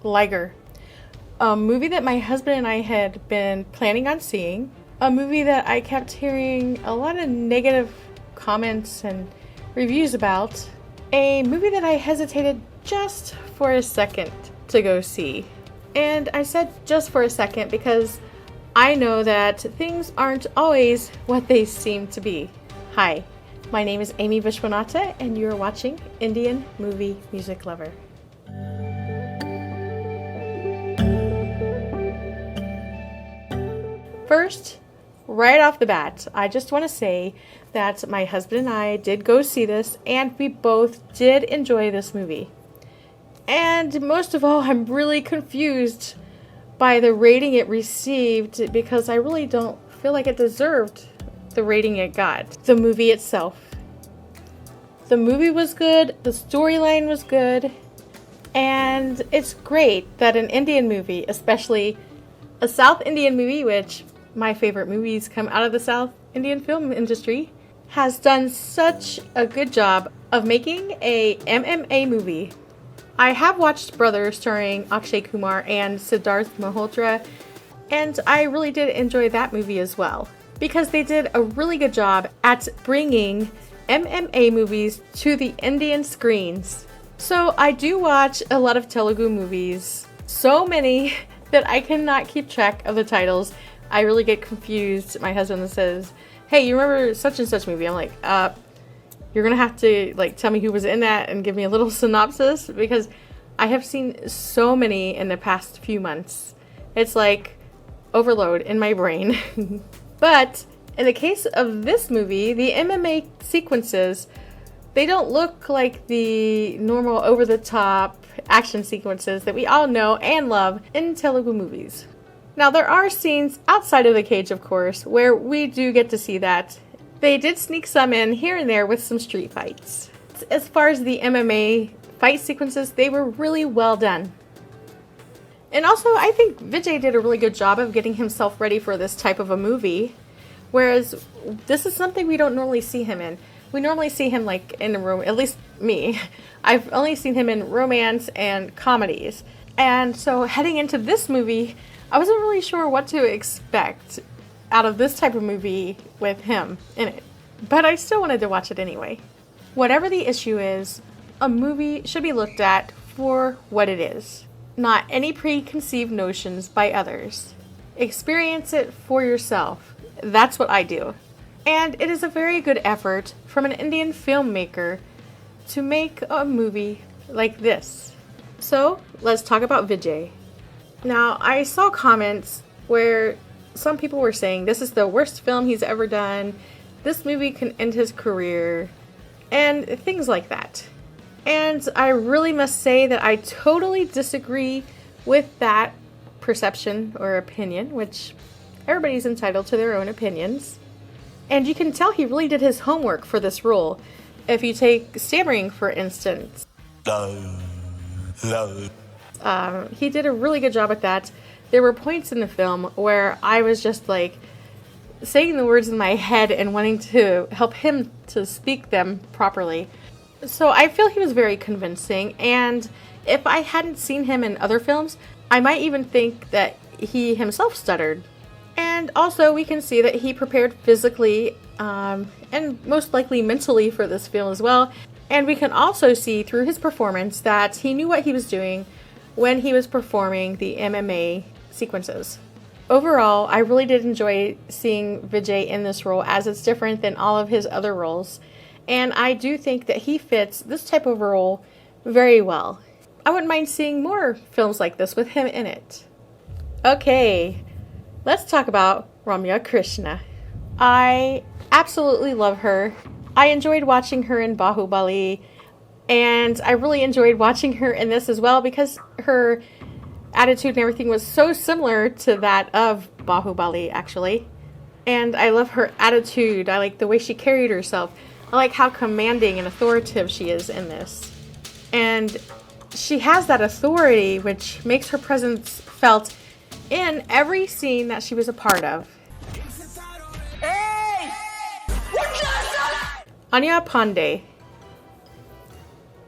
Liger, a movie that my husband and I had been planning on seeing, a movie that I kept hearing a lot of negative comments and reviews about, a movie that I hesitated just for a second to go see. And I said just for a second because I know that things aren't always what they seem to be. Hi, my name is Amy Vishwanatha and you're watching Indian Movie Music Lover. First, right off the bat, I just want to say that my husband and I did go see this and we both did enjoy this movie. And most of all, I'm really confused by the rating it received because I really don't feel like it deserved the rating it got. The movie itself. The movie was good, the storyline was good, and it's great that an Indian movie, especially a South Indian movie, which my favorite movies come out of the South Indian film industry, has done such a good job of making a MMA movie. I have watched Brothers starring Akshay Kumar and Siddharth Malhotra, and I really did enjoy that movie as well, because they did a really good job at bringing MMA movies to the Indian screens. So I do watch a lot of Telugu movies, so many that I cannot keep track of the titles. I really get confused. My husband says, "Hey, you remember such and such movie?" I'm like, you're gonna have to tell me who was in that and give me a little synopsis, because I have seen so many in the past few months. It's like overload in my brain. But in the case of this movie, the MMA sequences, they don't look like the normal over-the-top action sequences that we all know and love in Telugu movies. Now, there are scenes outside of the cage, of course, where we do get to see that. They did sneak some in here and there with some street fights. As far as the MMA fight sequences, they were really well done. And also, I think Vijay did a really good job of getting himself ready for this type of a movie, whereas this is something we don't normally see him in. We normally see him in a room, at least me. I've only seen him in romance and comedies. And so heading into this movie, I wasn't really sure what to expect out of this type of movie with him in it. But I still wanted to watch it anyway. Whatever the issue is, a movie should be looked at for what it is, not any preconceived notions by others. Experience it for yourself. That's what I do. And it is a very good effort from an Indian filmmaker to make a movie like this. So, let's talk about Vijay. Now, I saw comments where some people were saying this is the worst film he's ever done, this movie can end his career, and things like that. And I really must say that I totally disagree with that perception or opinion, which everybody's entitled to their own opinions. And you can tell he really did his homework for this role. If you take stammering, for instance, he did a really good job at that. There were points in the film where I was just saying the words in my head and wanting to help him to speak them properly. So I feel he was very convincing, and if I hadn't seen him in other films, I might even think that he himself stuttered. And also we can see that he prepared physically and most likely mentally for this film as well. And we can also see through his performance that he knew what he was doing when he was performing the MMA sequences. Overall, I really did enjoy seeing Vijay in this role, as it's different than all of his other roles. And I do think that he fits this type of role very well. I wouldn't mind seeing more films like this with him in it. Okay, let's talk about Ramya Krishnan. I absolutely love her. I enjoyed watching her in Bahubali, and I really enjoyed watching her in this as well because her attitude and everything was so similar to that of Bahubali, actually. And I love her attitude. I like the way she carried herself. I like how commanding and authoritative she is in this. And she has that authority, which makes her presence felt in every scene that she was a part of. Hey! Anya Pandey.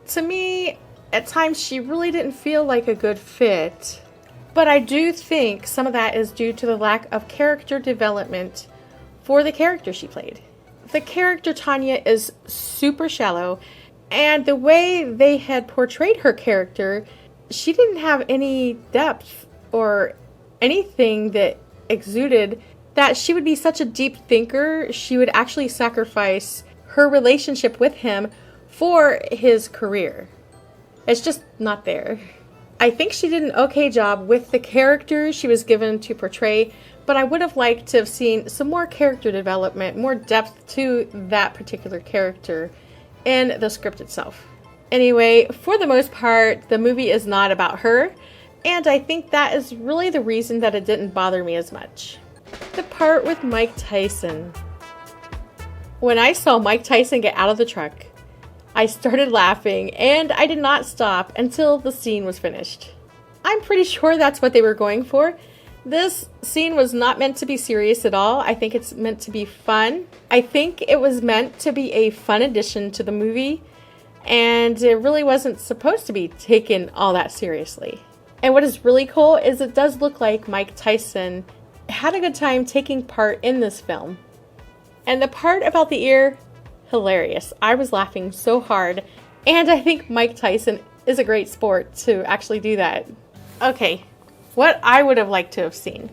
To me, at times she really didn't feel like a good fit. But I do think some of that is due to the lack of character development for the character she played. The character Tanya is super shallow, and the way they had portrayed her character, she didn't have any depth or anything that exuded that she would be such a deep thinker. She would actually sacrifice her relationship with him for his career. It's just not there. I think she did an okay job with the character she was given to portray, but I would have liked to have seen some more character development, more depth to that particular character in the script itself. Anyway, for the most part, the movie is not about her, and I think that is really the reason that it didn't bother me as much. The part with Mike Tyson. When I saw Mike Tyson get out of the truck, I started laughing, and I did not stop until the scene was finished. I'm pretty sure that's what they were going for. This scene was not meant to be serious at all. I think it's meant to be fun. I think it was meant to be a fun addition to the movie, and it really wasn't supposed to be taken all that seriously. And what is really cool is it does look like Mike Tyson had a good time taking part in this film. And the part about the ear, hilarious. I was laughing so hard, and I think Mike Tyson is a great sport to actually do that. Okay, what I would have liked to have seen.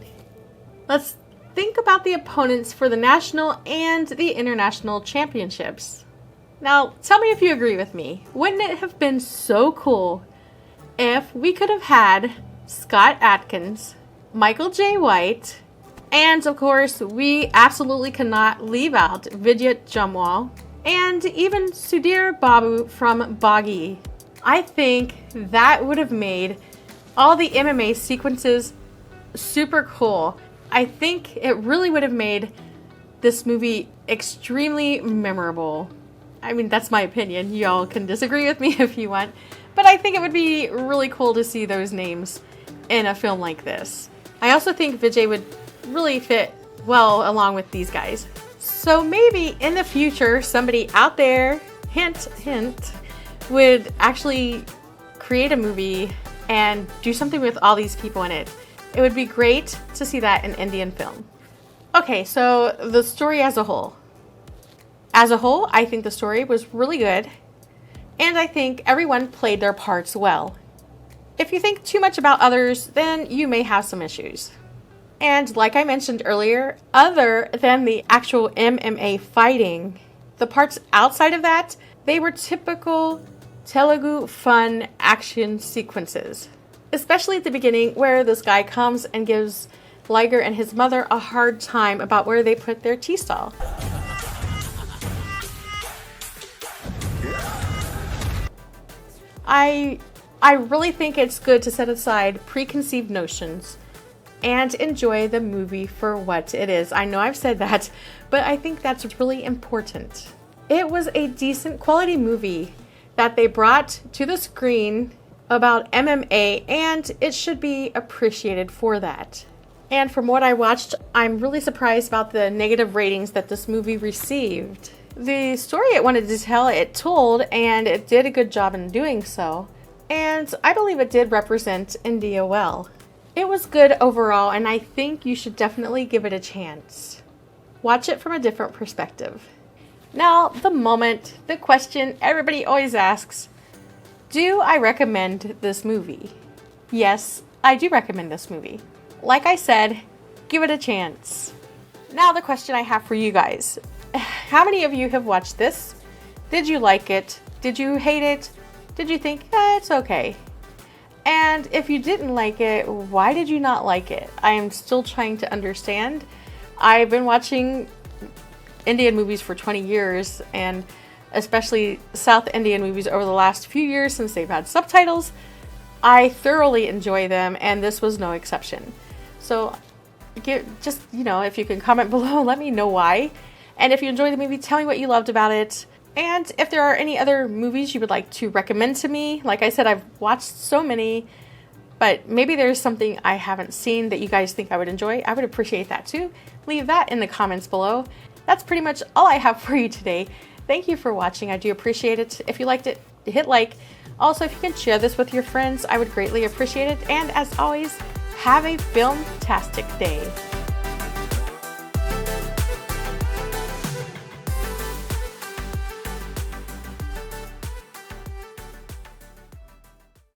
Let's think about the opponents for the national and the international championships. Now, tell me if you agree with me. Wouldn't it have been so cool if we could have had Scott Adkins, Michael J. White, and of course, we absolutely cannot leave out Vijay Deverakonda, and even Sudhir Babu from Boggy. I think that would have made all the MMA sequences super cool. I think it really would have made this movie extremely memorable. I mean, that's my opinion. Y'all can disagree with me if you want, but I think it would be really cool to see those names in a film like this. I also think Vijay would really fit well along with these guys. So maybe in the future, somebody out there, hint, hint, would actually create a movie and do something with all these people in it. It would be great to see that in Indian film. Okay, so the story as a whole. As a whole, I think the story was really good, and I think everyone played their parts well. If you think too much about others, then you may have some issues. And like I mentioned earlier, other than the actual MMA fighting, the parts outside of that, they were typical Telugu fun action sequences. Especially at the beginning where this guy comes and gives Liger and his mother a hard time about where they put their tea stall. I really think it's good to set aside preconceived notions and enjoy the movie for what it is. I know I've said that, but I think that's really important. It was a decent quality movie that they brought to the screen about MMA, and it should be appreciated for that. And from what I watched, I'm really surprised about the negative ratings that this movie received. The story it wanted to tell, it told, and it did a good job in doing so. And I believe it did represent India well. It was good overall, and I think you should definitely give it a chance. Watch it from a different perspective. Now, the question everybody always asks, do I recommend this movie? Yes, I do recommend this movie. Like I said, give it a chance. Now the question I have for you guys. How many of you have watched this? Did you like it? Did you hate it? Did you think, it's okay? And if you didn't like it, why did you not like it? I am still trying to understand. I've been watching Indian movies for 20 years, and especially South Indian movies over the last few years since they've had subtitles. I thoroughly enjoy them, and this was no exception. So if you can comment below, let me know why. And if you enjoyed the movie, tell me what you loved about it. And if there are any other movies you would like to recommend to me, like I said, I've watched so many, but maybe there's something I haven't seen that you guys think I would enjoy. I would appreciate that too. Leave that in the comments below. That's pretty much all I have for you today. Thank you for watching. I do appreciate it. If you liked it, hit like. Also, if you can share this with your friends, I would greatly appreciate it. And as always, have a filmtastic day.